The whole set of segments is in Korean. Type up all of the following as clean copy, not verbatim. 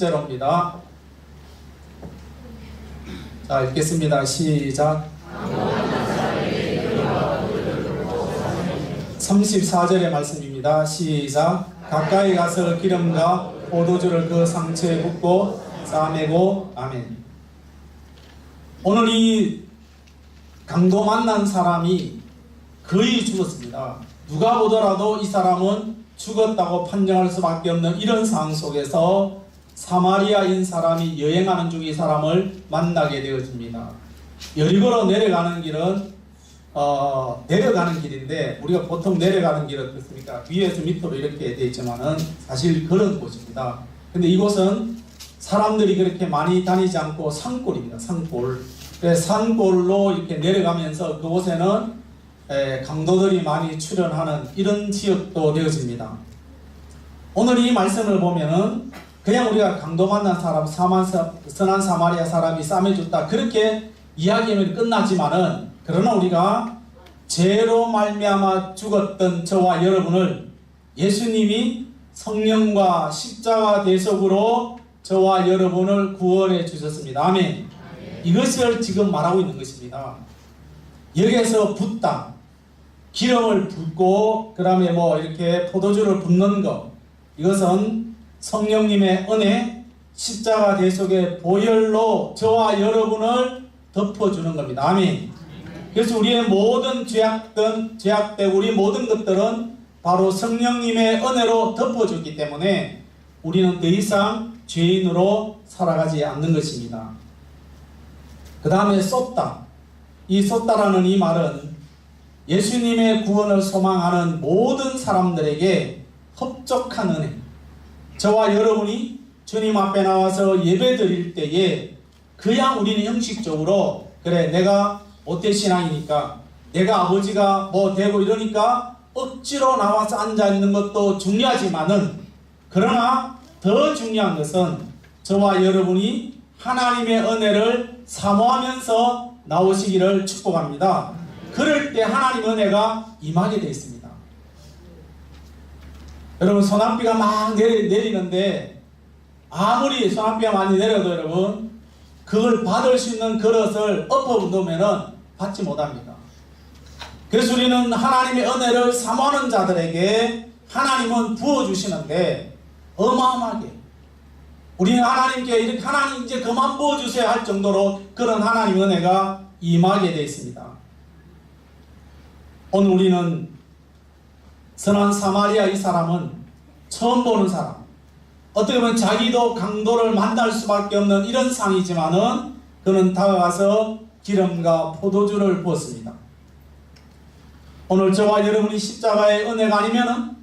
10절입니다. 자, 읽겠습니다. 시작. 34절의 말씀입니다. 시작. 가까이 가서 기름과 포도주를 그 상처에 붓고 싸매고. 아멘. 오늘 이 강도 만난 사람이 거의 죽었습니다. 누가 보더라도 이 사람은 죽었다고 판정할 수밖에 없는 이런 상황 속에서 사마리아인 사람이 여행하는 중 이 사람을 만나게 되어집니다. 여리고로 내려가는 길은 내려가는 길인데, 우리가 보통 내려가는 길은 어떻습니까? 위에서 밑으로 이렇게 되어 있지만은 사실 그런 곳입니다. 근데 이곳은 사람들이 그렇게 많이 다니지 않고 산골입니다. 산골. 그래서 산골로 이렇게 내려가면서 그곳에는 강도들이 많이 출현하는 이런 지역도 되어집니다. 오늘 이 말씀을 보면은 그냥 우리가 강도 만난 사람, 선한 사마리아 사람이 싸매줬다 그렇게 이야기하면 끝나지만은, 그러나 우리가 죄로 말미암아 죽었던 저와 여러분을 예수님이 성령과 십자가 대속으로 저와 여러분을 구원해 주셨습니다. 아멘. 이것을 지금 말하고 있는 것입니다. 여기에서 붓다, 기름을 붓고 그 다음에 이렇게 포도주를 붓는 것, 이것은 성령님의 은혜, 십자가 대속의 보혈로 저와 여러분을 덮어주는 겁니다. 아멘. 그래서 우리의 모든 죄악되고 우리 모든 것들은 바로 성령님의 은혜로 덮어주기 때문에 우리는 더 이상 죄인으로 살아가지 않는 것입니다. 그 다음에 쏟다. 이 쏟다라는 이 말은 예수님의 구원을 소망하는 모든 사람들에게 흡족한 은혜. 저와 여러분이 주님 앞에 나와서 예배 드릴 때에 그냥 우리는 형식적으로, 그래 내가 모태신앙이니까, 내가 아버지가 되고 이러니까 억지로 나와서 앉아있는 것도 중요하지만은, 그러나 더 중요한 것은 저와 여러분이 하나님의 은혜를 사모하면서 나오시기를 축복합니다. 그럴 때 하나님의 은혜가 임하게 되어 있습니다. 여러분, 소낙비가 막 내리는데 아무리 소낙비가 많이 내려도 여러분 그걸 받을 수 있는 그릇을 엎어놓으면 받지 못합니다. 그래서 우리는 하나님의 은혜를 사모하는 자들에게 하나님은 부어주시는데 어마어마하게, 우리는 하나님께 이렇게 하나님 이제 그만 부어주세요 할 정도로 그런 하나님의 은혜가 임하게 되어 있습니다. 오늘 우리는 선한 사마리아 이 사람은 처음 보는 사람, 어떻게 보면 자기도 강도를 만날 수밖에 없는 이런 상이지만은 그는 다가가서 기름과 포도주를 부었습니다. 오늘 저와 여러분이 십자가의 은혜가 아니면은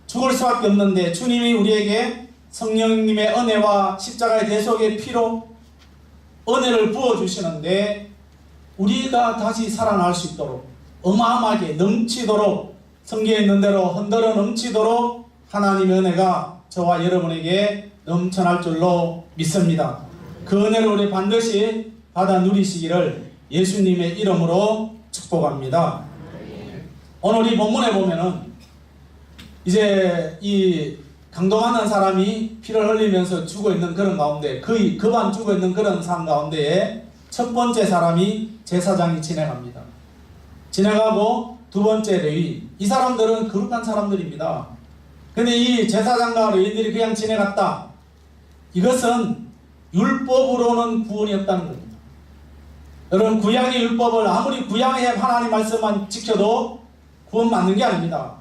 죽을 수밖에 없는데, 주님이 우리에게 성령님의 은혜와 십자가의 대속의 피로 은혜를 부어주시는데 우리가 다시 살아날 수 있도록 어마어마하게 넘치도록, 성경에 있는 대로 흔들어 넘치도록 하나님의 은혜가 저와 여러분에게 넘쳐날 줄로 믿습니다. 그 은혜를 우리 반드시 받아 누리시기를 예수님의 이름으로 축복합니다. 오늘 이 본문에 보면은 이제 이 강도 만난 사람이 피를 흘리면서 죽어 있는 그런 가운데, 거의 그만 죽어 있는 그런 상황 가운데에 첫 번째 사람이 제사장이 지나갑니다. 지나가고 두 번째 레위, 이 사람들은 거룩한 사람들입니다. 근데 이 제사장과 레위들이 그냥 지나갔다. 이것은 율법으로는 구원이 없다는 겁니다. 여러분, 구약의 율법을 아무리 구약의 하나님 말씀만 지켜도 구원 받는 게 아닙니다.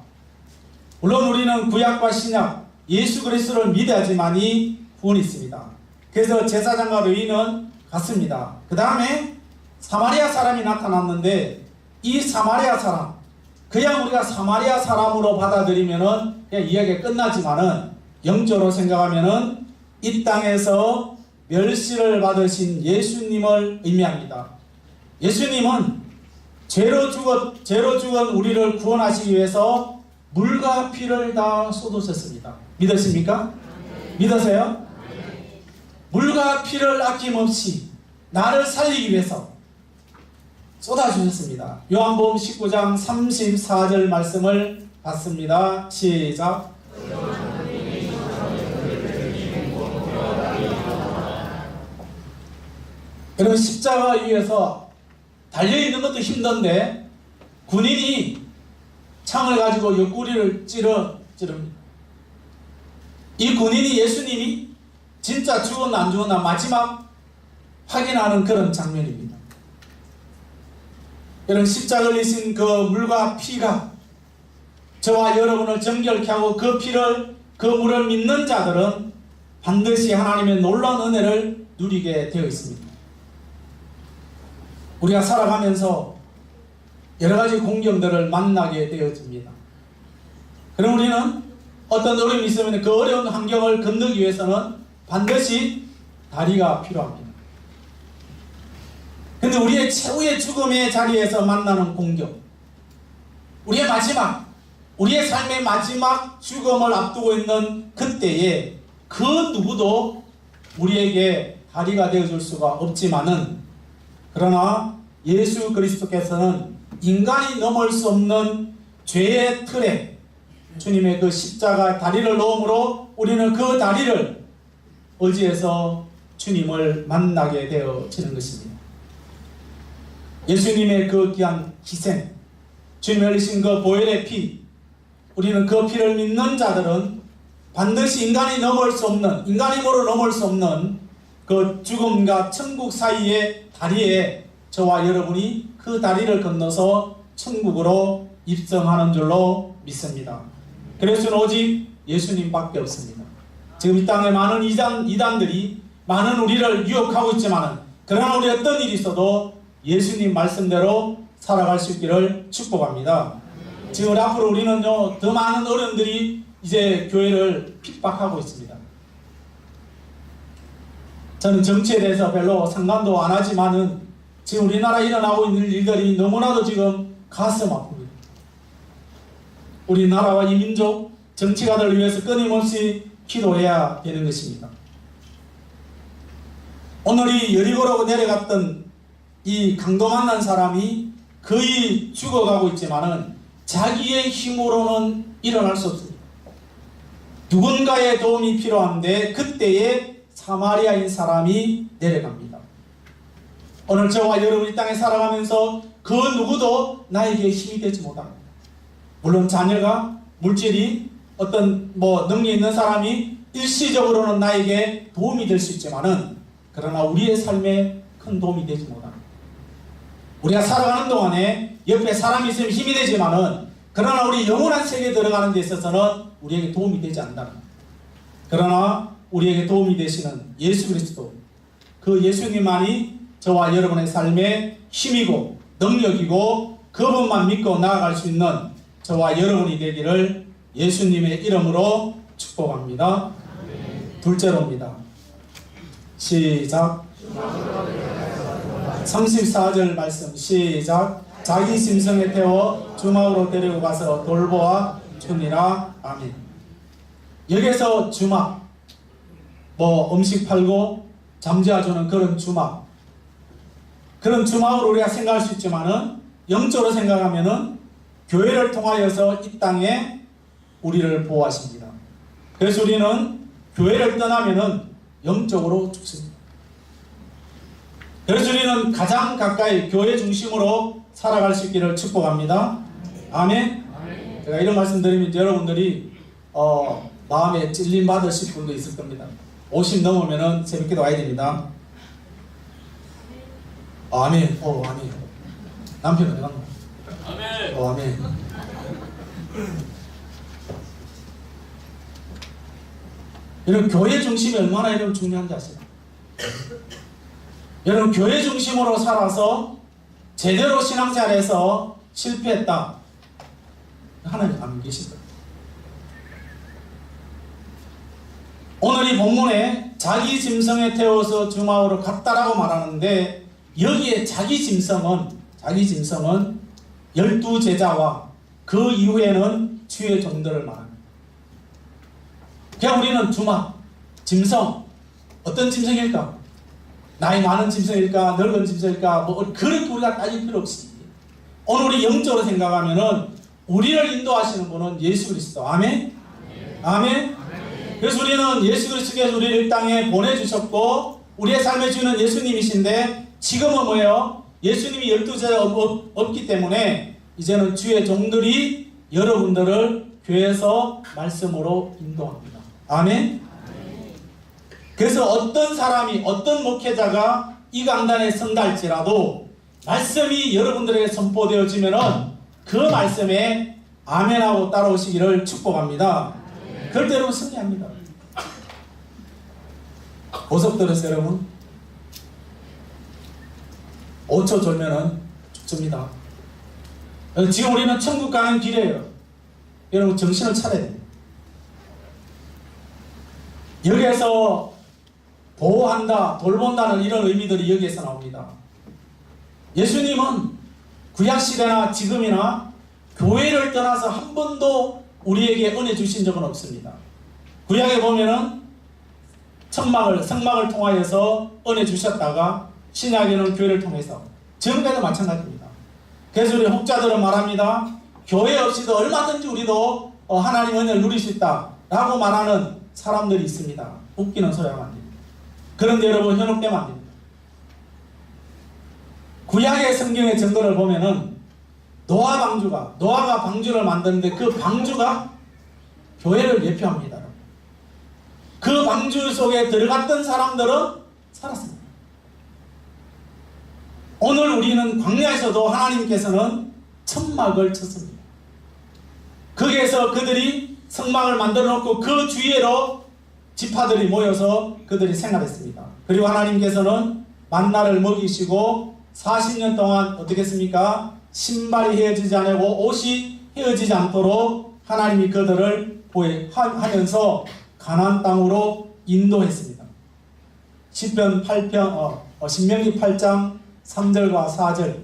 물론 우리는 구약과 신약 예수 그리스도를 믿어야지만이 구원이 있습니다. 그래서 제사장과 레위는 갔습니다. 그 다음에 사마리아 사람이 나타났는데, 이 사마리아 사람, 그냥 우리가 사마리아 사람으로 받아들이면은 그냥 이야기가 끝나지만은 영적으로 생각하면은 이 땅에서 멸시를 받으신 예수님을 의미합니다. 예수님은 죄로 죽은 우리를 구원하시기 위해서 물과 피를 다 쏟으셨습니다. 믿으십니까? 믿으세요? 물과 피를 아낌없이 나를 살리기 위해서 쏟아주셨습니다. 요한복음 19장 34절 말씀을 받습니다. 시작. 여러분, 십자가 위에서 달려있는 것도 힘든데 군인이 창을 가지고 옆구리를 찌릅니다. 이 군인이 예수님이 진짜 죽었나 안 죽었나 마지막 확인하는 그런 장면입니다. 여러분, 십자가 걸리신 그 물과 피가 저와 여러분을 정결케 하고 그 피를, 그 물을 믿는 자들은 반드시 하나님의 놀라운 은혜를 누리게 되어 있습니다. 우리가 살아가면서 여러 가지 공경들을 만나게 되어집니다. 그럼 우리는 어떤 어려움이 있으면 그 어려운 환경을 건너기 위해서는 반드시 다리가 필요합니다. 근데 우리의 최후의 죽음의 자리에서 만나는 공경, 우리의 마지막, 우리의 삶의 마지막 죽음을 앞두고 있는 그때에 그 누구도 우리에게 다리가 되어줄 수가 없지만은, 그러나 예수 그리스도께서는 인간이 넘을 수 없는 죄의 틀에 주님의 그 십자가 다리를 놓음으로 우리는 그 다리를 의지해서 주님을 만나게 되어지는 것입니다. 예수님의 그 귀한 희생, 주님이 흘리신 그 보혈의 피, 우리는 그 피를 믿는 자들은 반드시 인간이 넘을 수 없는, 인간의 힘으로 넘을 수 없는 그 죽음과 천국 사이의 다리에 저와 여러분이 그 다리를 건너서 천국으로 입성하는 줄로 믿습니다. 그래서 오직 예수님밖에 없습니다. 지금 이 땅에 많은 이단들이 많은 우리를 유혹하고 있지만, 그러나 우리 어떤 일이 있어도 예수님 말씀대로 살아갈 수 있기를 축복합니다. 지금 앞으로 우리는요, 더 많은 어른들이 이제 교회를 핍박하고 있습니다. 저는 정치에 대해서 별로 상관도 안 하지만은 지금 우리나라에 일어나고 있는 일들이 너무나도 지금 가슴 아픕니다. 우리나라와 이 민족, 정치가들을 위해서 끊임없이 기도해야 되는 것입니다. 오늘이 여리고라고 내려갔던 이 강도 만난 사람이 거의 죽어가고 있지만은 자기의 힘으로는 일어날 수 없습니다. 누군가의 도움이 필요한데 그때에 사마리아인 사람이 내려갑니다. 오늘 저와 여러분 이 땅에 살아가면서 그 누구도 나에게 힘이 되지 못합니다. 물론 자녀가, 물질이, 어떤 능력 있는 사람이 일시적으로는 나에게 도움이 될 수 있지만은, 그러나 우리의 삶에 큰 도움이 되지 못합니다. 우리가 살아가는 동안에 옆에 사람이 있으면 힘이 되지만은, 그러나 우리 영원한 세계에 들어가는 데 있어서는 우리에게 도움이 되지 않는다. 그러나 우리에게 도움이 되시는 예수 그리스도, 그 예수님만이 저와 여러분의 삶의 힘이고 능력이고 그분만 믿고 나아갈 수 있는 저와 여러분이 되기를 예수님의 이름으로 축복합니다. 둘째로입니다. 시작. 34절 말씀 시작. 자기 짐승에 태워 주막으로 데리고 가서 돌보아 주니라. 아멘. 여기서 주막, 음식 팔고 잠재워주는 그런 주막, 그런 주막으로 우리가 생각할 수 있지만은, 영적으로 생각하면은 교회를 통하여서 이 땅에 우리를 보호하십니다. 그래서 우리는 교회를 떠나면은 영적으로 죽습니다. 그래서 우리는 가장 가까이 교회 중심으로 살아갈 수 있기를 축복합니다. 아멘. 제가 이런 말씀 드리면 여러분들이 마음에 찔림 받으실 분도 있을 겁니다. 50 넘으면은 새벽기도 와야 됩니다. 아멘. 아멘. 남편은 어디 갔나? 아멘. 아멘. 여러분, 교회 중심이 얼마나 여러분 중요한지 아세요? 여러분, 교회 중심으로 살아서 제대로 신앙생활에서 실패했다, 하나님 안 계실 거예요. 오늘 이 본문에 자기 짐승에 태워서 주막으로 갔다라고 말하는데, 여기에 자기 짐승은 12제자와 그 이후에는 주의 종들을 말합니다. 그냥 우리는 주막, 짐승, 어떤 짐승일까? 나이 많은 짐승일까? 늙은 짐승일까? 그렇게 우리가 따질 필요 없이 오늘 우리 영적으로 생각하면은 우리를 인도하시는 분은 예수 그리스도. 아멘? 아멘? 그래서 우리는 예수 그리스도께서 우리를 이 땅에 보내주셨고, 우리의 삶의 주는 예수님이신데, 지금은 뭐예요? 예수님이 12제자 없기 때문에 이제는 주의 종들이 여러분들을 교회에서 말씀으로 인도합니다. 아멘? 그래서 어떤 사람이, 어떤 목회자가 이 강단에 선다 할지라도 말씀이 여러분들에게 선포되어지면은 그 말씀에 아멘하고 따라오시기를 축복합니다. 그럴 때 여러분 승리합니다. 보석 들으세요, 여러분. 5초 졸면은 죽습니다. 지금 우리는 천국 가는 길이에요. 여러분 정신을 차려야 돼요. 여기에서 보호한다, 돌본다는 이런 의미들이 여기에서 나옵니다. 예수님은 구약시대나 지금이나 교회를 떠나서 한 번도 우리에게 은혜 주신 적은 없습니다. 구약에 보면은 성막을 통하여서 은혜 주셨다가 신약에는 교회를 통해서, 지금까지도 마찬가지입니다. 그래서 우리 혹자들은 말합니다. 교회 없이도 얼마든지 우리도 하나님 은혜를 누릴 수 있다 라고 말하는 사람들이 있습니다. 웃기는 소리 하면 안 됩니다. 그런데 여러분 현혹되면 안 됩니다. 구약의 성경의 증거를 보면은 노아가 방주를 만드는데 그 방주가 교회를 예표합니다. 그 방주 속에 들어갔던 사람들은 살았습니다. 오늘 우리는 광야에서도 하나님께서는 천막을 쳤습니다. 거기에서 그들이 성막을 만들어 놓고 그 주위로 지파들이 모여서 그들이 생활했습니다. 그리고 하나님께서는 만나를 먹이시고 40년 동안 어떻게 했습니까? 신발이 헤어지지 않고 옷이 헤어지지 않도록 하나님이 그들을 보호하면서 가나안 땅으로 인도했습니다. 신명기 8장 3절과 4절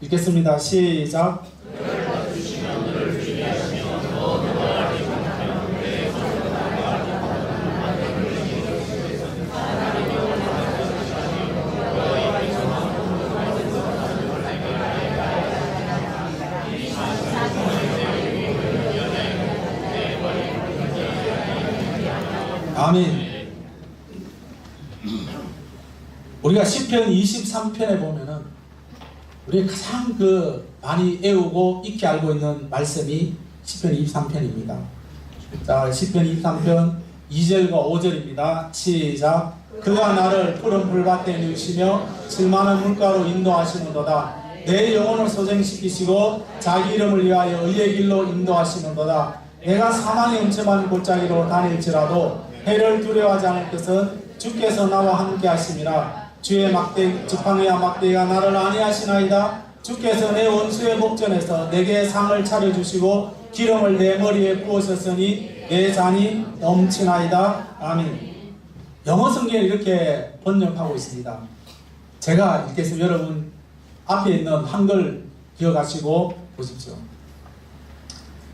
읽겠습니다. 시작. 아멘. 우리가 시편 23편에 보면은 우리가 가장 많이 애우고 익히 알고 있는 말씀이 시편 23편입니다. 자, 시편 23편 2절과 5절입니다. 시작. 그가 나를 푸른 풀밭에 누시며 질만한 물가로 인도하시는도다. 내 영혼을 소생시키시고 자기 이름을 위하여 의의 길로 인도하시는도다. 내가 사망의 음침한 골짜기로 다닐지라도 해를 두려워하지 않을 것은 주께서 나와 함께 하심이라. 주의 지팡이와 막대기가 나를 안위하시나이다. 주께서 내 원수의 목전에서 내게 상을 차려주시고 기름을 내 머리에 부으셨으니 내 잔이 넘치나이다. 아멘. 영어 성경을 이렇게 번역하고 있습니다. 제가 읽겠습니다. 여러분 앞에 있는 한글 기억하시고 보십시오.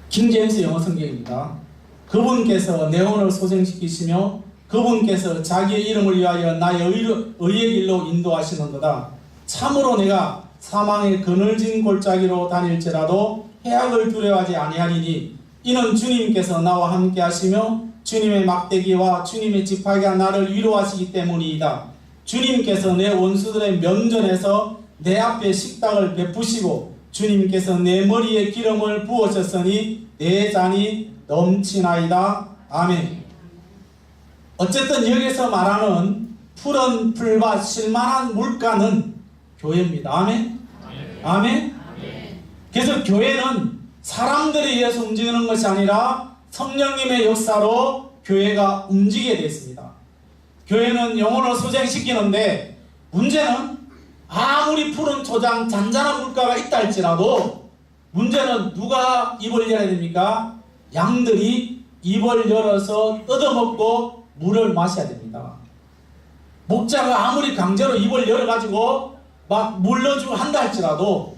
킹 제임스 영어 성경입니다. 그분께서 내 영혼을 소생시키시며 그분께서 자기의 이름을 위하여 나의 의의 길로 인도하시는도다. 참으로 내가 사망의 그늘진 골짜기로 다닐지라도 해악을 두려워하지 아니하리니 이는 주님께서 나와 함께 하시며 주님의 막대기와 주님의 지팡이가 나를 위로하시기 때문이다. 주님께서 내 원수들의 면전에서 내 앞에 식탁을 베푸시고 주님께서 내 머리에 기름을 부으셨으니 내 잔이 넘치나이다. 아멘. 어쨌든 여기서 말하는 푸른 풀밭 실만한 물가는 교회입니다. 아멘. 아멘. 그래서 교회는 사람들에 의해서 움직이는 것이 아니라 성령님의 역사로 교회가 움직이게 되었습니다. 교회는 영혼을 소생시키는데 문제는 아무리 푸른 초장 잔잔한 물가가 있다 할지라도 문제는 누가 입을 열어야 됩니까? 양들이 입을 열어서 뜯어먹고 물을 마셔야 됩니다. 목자가 아무리 강제로 입을 열어가지고 막 물 넣어주고 한다 할지라도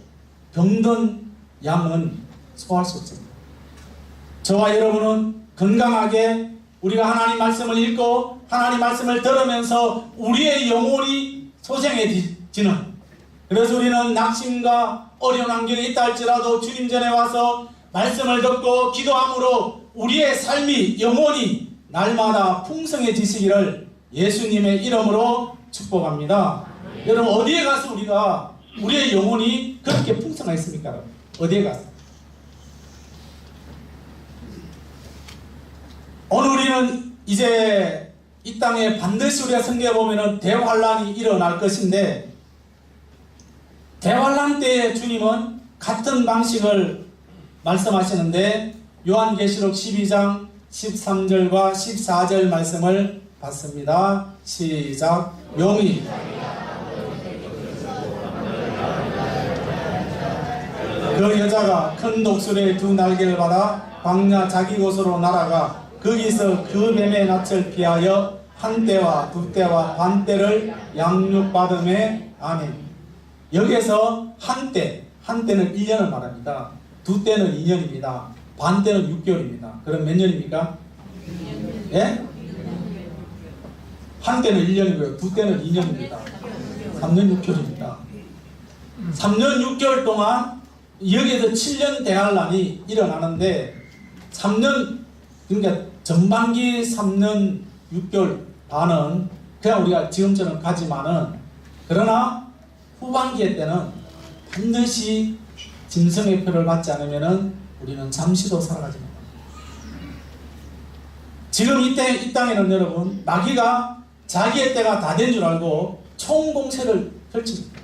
병든 양은 소화할 수 없습니다. 저와 여러분은 건강하게 우리가 하나님 말씀을 읽고 하나님 말씀을 들으면서 우리의 영혼이 소생해지는, 그래서 우리는 낙심과 어려운 환경에 있다 할지라도 주님 전에 와서 말씀을 듣고 기도함으로 우리의 삶이 영혼이 날마다 풍성해지시기를 예수님의 이름으로 축복합니다. 여러분 어디에 가서 우리가 우리의 영혼이 그렇게 풍성하겠습니까? 어디에 가서? 오늘 우리는 이제 이 땅에 반드시 우리가 성경에 보면은 대환란이 일어날 것인데, 대환란 때에 주님은 같은 방식을 말씀하시는데, 요한계시록 12장 13절과 14절 말씀을 봤습니다. 시작. 용이 그 여자가 큰 독수리의 두 날개를 받아 광야 자기 곳으로 날아가 거기서 그 뱀의 낯을 피하여 한 때와 두 때와 반 때를 양육받음에. 아멘. 여기에서 한 때는 1년을 말합니다. 두 때는 2년입니다. 반 때는 6개월입니다. 그럼 몇 년입니까? 예? 한 때는 1년이고요. 두 때는 2년입니다. 3년 6개월입니다. 3년 6개월 동안 여기에서 7년 대환란이 일어나는데, 3년, 그러니까 전반기 3년 6개월 반은 그냥 우리가 지금처럼 가지만은, 그러나 후반기에 때는 반드시 짐승의 표를 받지 않으면은 우리는 잠시도 살아가지 못합니다. 지금 이 땅에는 여러분, 마귀가 자기의 때가 다 된 줄 알고 총공세를 펼칩니다.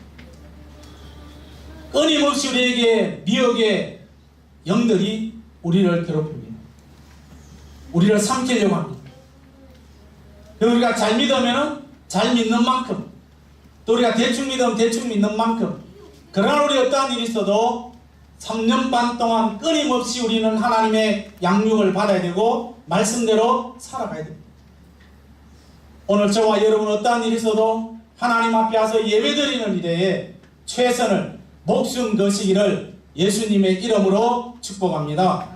끊임없이 우리에게 미혹의 영들이 우리를 괴롭힙니다. 우리를 삼키려고 합니다. 우리가 잘 믿으면 잘 믿는 만큼, 또 우리가 대충 믿으면 대충 믿는 만큼, 그러나 우리 어떠한 일이 있어도 3년 반 동안 끊임없이 우리는 하나님의 양육을 받아야 되고 말씀대로 살아가야 됩니다. 오늘 저와 여러분 어떠한 일이 있어도 하나님 앞에 와서 예배드리는 일에 최선을 목숨 거시기를 예수님의 이름으로 축복합니다.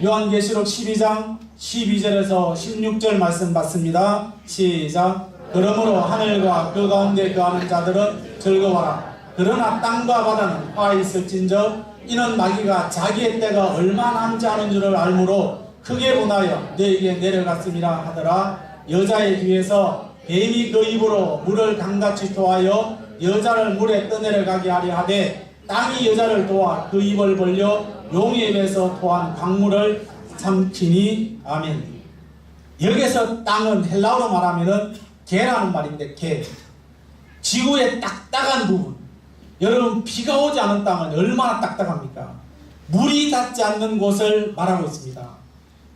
요한계시록 12장 12절에서 16절 말씀 받습니다. 시작. 그러므로 하늘과 그 가운데 거하는 자들은 즐거워라. 그러나 땅과 바다는 화 있을진저 이는 마귀가 자기의 때가 얼마 남지 않은 줄을 알므로 크게 분하여 너에게 내려갔음이라 하더라. 여자의 귀에서 뱀이 그 입으로 물을 강같이 토하여 여자를 물에 떠내려가게 하려 하되, 땅이 여자를 도와 그 입을 벌려 용의 입에서 토한 강물을 삼키니. 아멘. 여기서 땅은 헬라어로 말하면은 개라는 말인데, 개. 지구의 딱딱한 부분. 여러분, 비가 오지 않은 땅은 얼마나 딱딱합니까? 물이 닿지 않는 곳을 말하고 있습니다.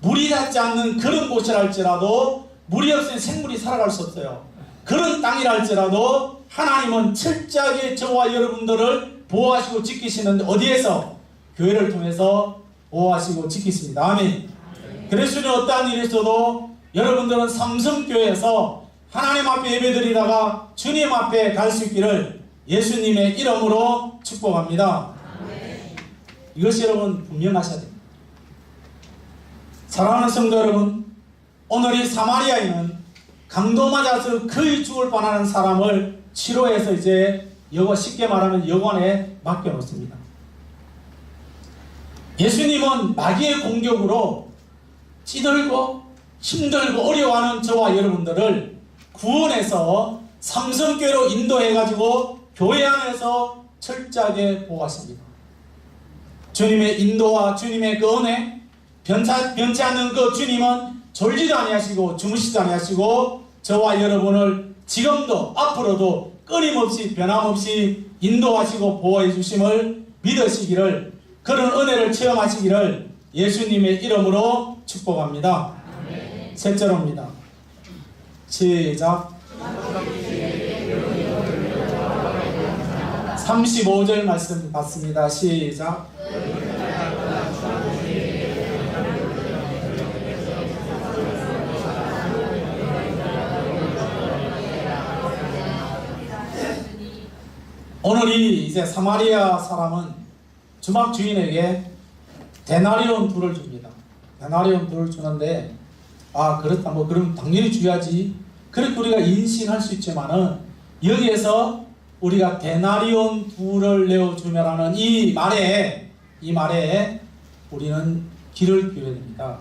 물이 닿지 않는 그런 곳이랄지라도 물이 없으면 생물이 살아갈 수 없어요. 그런 땅이랄지라도 하나님은 철저하게 저와 여러분들을 보호하시고 지키시는데, 어디에서? 교회를 통해서 보호하시고 지키십니다. 아멘. 그래서 어떠한 일이 있어도 여러분들은 삼성교회에서 하나님 앞에 예배드리다가 주님 앞에 갈 수 있기를 예수님의 이름으로 축복합니다. 이것이 여러분 분명하셔야 됩니다. 사랑하는 성도 여러분, 오늘 이 사마리아인은 강도 맞아서 거의 죽을 뻔하는 사람을 치료해서 이제 쉽게 말하면 여관에 맡겨놓습니다. 예수님은 마귀의 공격으로 찌들고 힘들고 어려워하는 저와 여러분들을 구원해서 삼성교회로 인도해가지고 교회 안에서 철저하게 보호하십니다. 주님의 인도와 주님의 그 은혜, 변치 않는 그 주님은 졸지도 아니하시고 주무시지도 아니하시고 저와 여러분을 지금도 앞으로도 끊임없이 변함없이 인도하시고 보호해 주심을 믿으시기를, 그런 은혜를 체험하시기를 예수님의 이름으로 축복합니다. 셋째로입니다. 시작. 35절 말씀 받습니다. 시작. 오늘 이제 사마리아 사람은 주막 주인에게 데나리온 둘을 줍니다. 데나리온 둘을 주는데, 그렇다, 그럼 당연히 줘야지. 그렇게 우리가 인식할 수 있지만은, 여기에서 우리가 데나리온 둘을 내어주며라는 이 말에 우리는 귀를 기울여야 됩니다.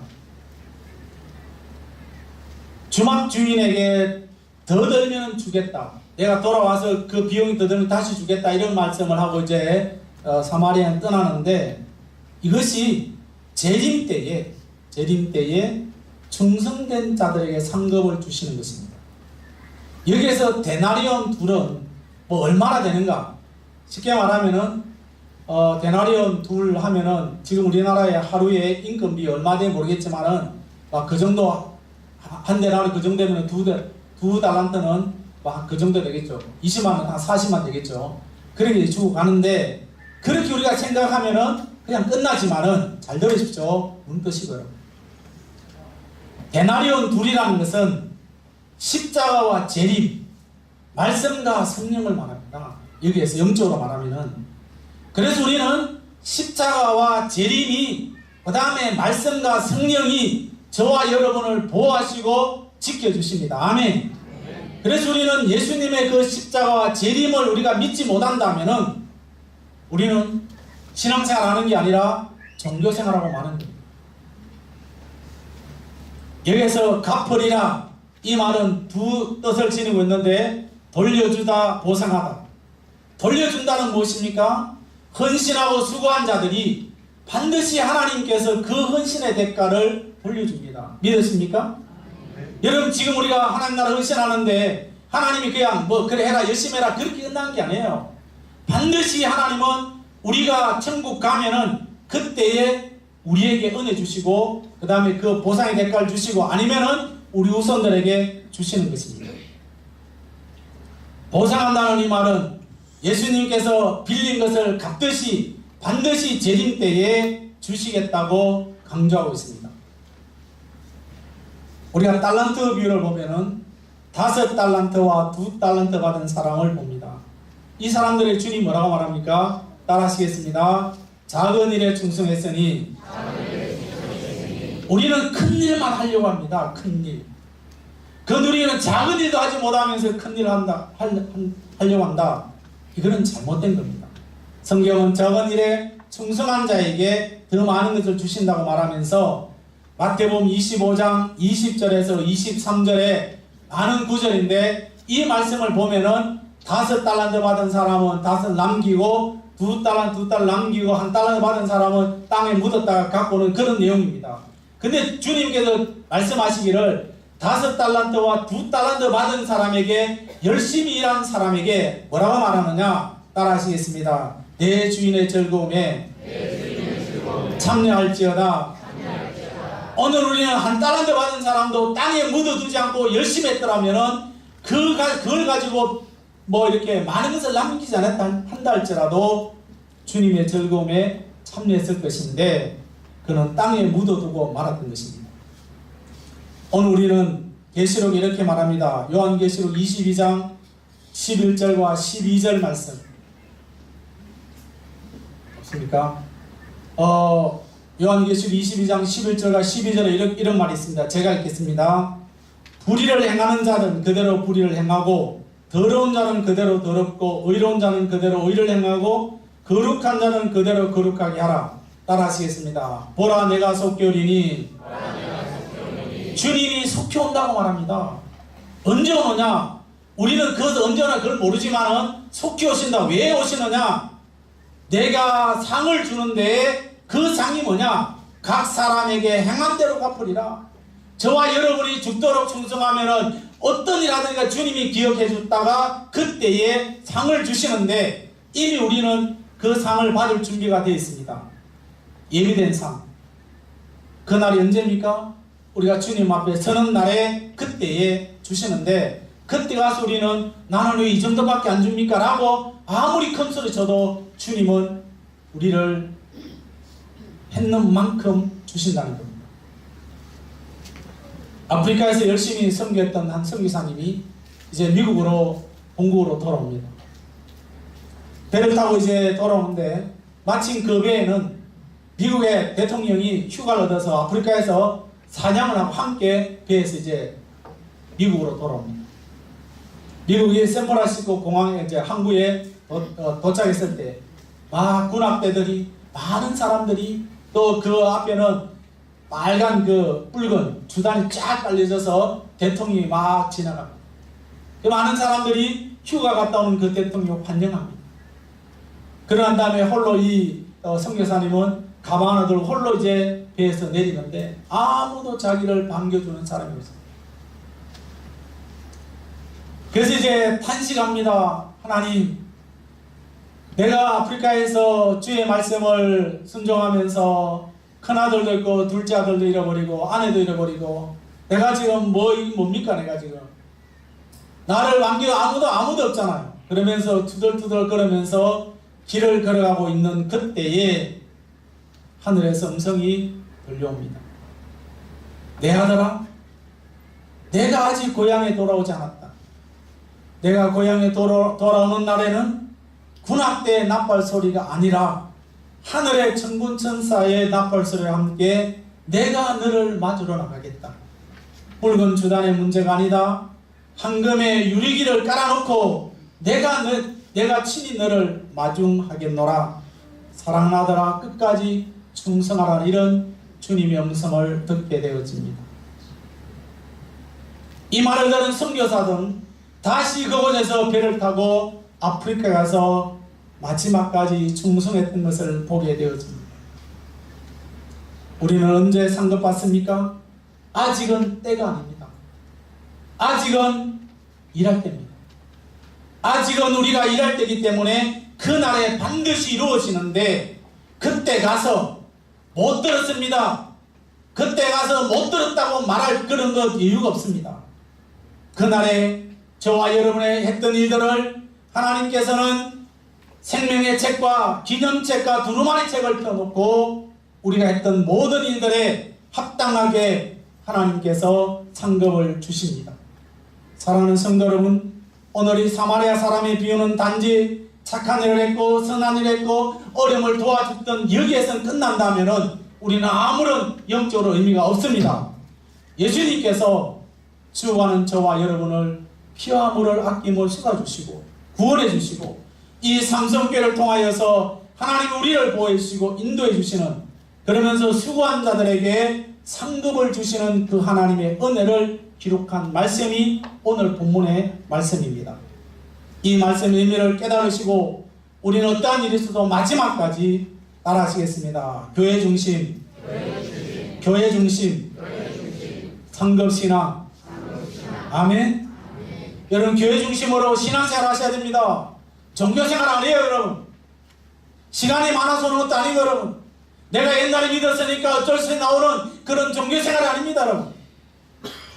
주막 주인에게 더 들면 주겠다. 내가 돌아와서 그 비용이 더 들면 다시 주겠다. 이런 말씀을 하고 이제 사마리아는 떠나는데, 이것이 재림 때에 충성된 자들에게 상급을 주시는 것입니다. 여기에서 데나리온 둘은 뭐 얼마나 되는가? 쉽게 말하면은 데나리온 둘 하면은 지금 우리나라의 하루에 인건비 얼마 돼 모르겠지만은 막 그 정도, 한 데나리 그 정도 되면 두 달란트는 막 그 정도 되겠죠. 20만 원, 한 40만 되겠죠. 그렇게 주고 가는데, 그렇게 우리가 생각하면은 그냥 끝나지만은, 잘 들으십시오. 눈 뜨시고요. 데나리온 둘이라는 것은 십자가와 재림, 말씀과 성령을 말합니다. 여기에서 영적으로 말하면은. 그래서 우리는 십자가와 재림이, 그 다음에 말씀과 성령이 저와 여러분을 보호하시고 지켜주십니다. 아멘. 그래서 우리는 예수님의 그 십자가와 재림을 우리가 믿지 못한다면은 우리는 신앙생활 하는 게 아니라 종교생활하고 마는 겁니다. 여기에서 갚으리라, 이 말은 두 뜻을 지니고 있는데, 돌려주다, 보상하다. 돌려준다는 무엇입니까? 헌신하고 수고한 자들이 반드시 하나님께서 그 헌신의 대가를 돌려줍니다. 믿으십니까? 여러분, 지금 우리가 하나님 나라 헌신하는데 하나님이 그냥 뭐 그래 해라, 열심히 해라, 그렇게 끝난 게 아니에요. 반드시 하나님은 우리가 천국 가면은 그때에 우리에게 은혜 주시고, 그 다음에 그 보상의 대가를 주시고, 아니면은 우리 후손들에게 주시는 것입니다. 보상한다는 이 말은 예수님께서 빌린 것을 갚듯이 반드시 재림 때에 주시겠다고 강조하고 있습니다. 우리가 달란트 비율을 보면은 5달란트와 2달란트 받은 사람을 봅니다. 이 사람들의 주님 뭐라고 말합니까? 따라하시겠습니다. 작은 일에 충성했으니 우리는 큰 일만 하려고 합니다. 큰 일. 그 누리는 작은 일도 하지 못하면서 큰 일을 하려고 한다. 이거는 잘못된 겁니다. 성경은 작은 일에 충성한 자에게 더 많은 것을 주신다고 말하면서 마태복음 25장 20절에서 23절에 많은 구절인데, 이 말씀을 보면은 5달란트 받은 사람은 5 남기고, 2달란트 남기고, 1달란트 받은 사람은 땅에 묻었다가 갖고는 그런 내용입니다. 근데 주님께서 말씀하시기를 5달란트와 2달란트 받은 사람에게, 열심히 일한 사람에게 뭐라고 말하느냐? 따라하시겠습니다. 내 주인의 즐거움에 참여할지어다. 오늘 우리는 1달란트 받은 사람도 땅에 묻어두지 않고 열심히 했더라면은 그걸 가지고 뭐 이렇게 많은 것을 남기지 않았다 한다 할지라도 주님의 즐거움에 참여했을 것인데, 그는 땅에 묻어두고 말았던 것입니다. 오늘 우리는 계시록에 이렇게 말합니다. 요한계시록 22장 11절과 12절 말씀 없습니까? 요한계시록 22장 11절과 12절에 이런 말이 있습니다. 제가 읽겠습니다. 불의를 행하는 자는 그대로 불의를 행하고, 더러운 자는 그대로 더럽고, 의로운 자는 그대로 의를 행하고, 거룩한 자는 그대로 거룩하게 하라. 따라하시겠습니다. 보라, 내가 속히 오리니. 주님이 속히 온다고 말합니다. 언제 오느냐? 우리는 언제 오나 그걸 모르지만은 속히 오신다. 왜 오시느냐? 내가 상을 주는데 그 상이 뭐냐? 각 사람에게 행한 대로 갚으리라. 저와 여러분이 죽도록 충성하면은 어떤 일 하든가 주님이 기억해 줬다가 그때에 상을 주시는데, 이미 우리는 그 상을 받을 준비가 되어 있습니다. 예비된 상. 그날이 언제입니까? 우리가 주님 앞에 서는 날에 그때에 주시는데, 그때 가서 우리는 나는 왜 이 정도밖에 안 줍니까? 라고 아무리 큰 소리 쳐도 주님은 우리를 했는 만큼 주신다는 겁니다. 아프리카에서 열심히 섬겼던 한 선교사님이 이제 미국으로 본국으로 돌아옵니다. 배를 타고 이제 돌아오는데, 마침 그 배에는 미국의 대통령이 휴가를 얻어서 아프리카에서 사냥을 하고 함께 배에서 이제 미국으로 돌아옵니다. 미국의 샌프란시스코 공항에 이제 항구에 도착했을 때 막 군악대들이, 많은 사람들이, 또 그 앞에는 빨간 그 붉은 주단이 쫙 깔려져서 대통령이 막 지나갑니다. 그 많은 사람들이 휴가 갔다 오는 그 대통령 환영합니다. 그러한 다음에 홀로 이 선교사님은 가방 하나 들고 홀로 이제 배에서 내리는데 아무도 자기를 반겨주는 사람이 없어요. 그래서 이제 탄식합니다. 하나님, 내가 아프리카에서 주의 말씀을 순종하면서 큰아들도 있고 둘째 아들도 잃어버리고 아내도 잃어버리고 내가 지금 뭡니까 내가 지금 나를 반겨 아무도 없잖아요. 그러면서 투덜투덜 걸으면서 길을 걸어가고 있는 그때에 하늘에서 음성이 들려옵니다. 내 아들아, 내가 아직 고향에 돌아오지 않았다. 내가 고향에 돌아오는 날에는 군악대의 나팔 소리가 아니라 하늘의 천군천사의 나팔 소리와 함께 내가 너를 맞으러 나가겠다. 붉은 주단의 문제가 아니다. 황금의 유리기를 깔아놓고 내가 친히 너를 마중하겠노라. 사랑하는 아들아, 끝까지 충성하라는 이런 주님의 음성을 듣게 되어집니다. 이 말을 들은 선교사들은 다시 그곳에서 배를 타고 아프리카에 가서 마지막까지 충성했던 것을 보게 되어집니다. 우리는 언제 상급받습니까? 아직은 때가 아닙니다. 아직은 일할 때입니다. 아직은 우리가 일할 때이기 때문에 그날에 반드시 이루어지는데 그때 가서 못 들었습니다. 그때 가서 못 들었다고 말할 그런 것 이유가 없습니다. 그날에 저와 여러분의 했던 일들을 하나님께서는 생명의 책과 기념책과 두루마리 책을 펴놓고 우리가 했던 모든 일들에 합당하게 하나님께서 상급을 주십니다. 사랑하는 성도 여러분, 오늘 이 사마리아 사람의 비유는 단지 착한 일을 했고 선한 일을 했고 어려움을 도와줬던 여기에서는 끝난다면 우리는 아무런 영적으로 의미가 없습니다. 예수님께서 주와는 저와 여러분을 피와 물을 아낌없이 쏟아주시고 구원해 주시고 이 삼성교회를 통하여서 하나님 우리를 보호해 주시고 인도해 주시는, 그러면서 수고한 자들에게 상급을 주시는 그 하나님의 은혜를 기록한 말씀이 오늘 본문의 말씀입니다. 이 말씀의 의미를 깨달으시고 우리는 어떠한 일이 있어도 마지막까지 따라하시겠습니다. 교회 중심, 교회 중심, 상급신앙. 아멘. 여러분, 교회 중심으로 신앙생활 하셔야 됩니다. 종교생활 아니에요 여러분. 시간이 많아서 오는 것도 아니고 여러분, 내가 옛날에 믿었으니까 어쩔 수 없이 나오는 그런 종교생활 아닙니다 여러분.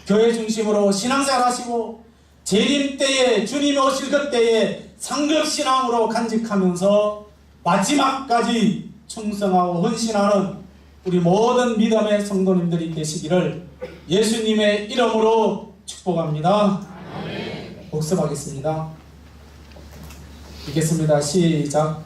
교회 중심으로 신앙생활 하시고 재림 때에 주님이 오실 그때에 상급신앙으로 간직하면서 마지막까지 충성하고 헌신하는 우리 모든 믿음의 성도님들이 되시기를 예수님의 이름으로 축복합니다. 복습하겠습니다. 읽겠습니다. 시작.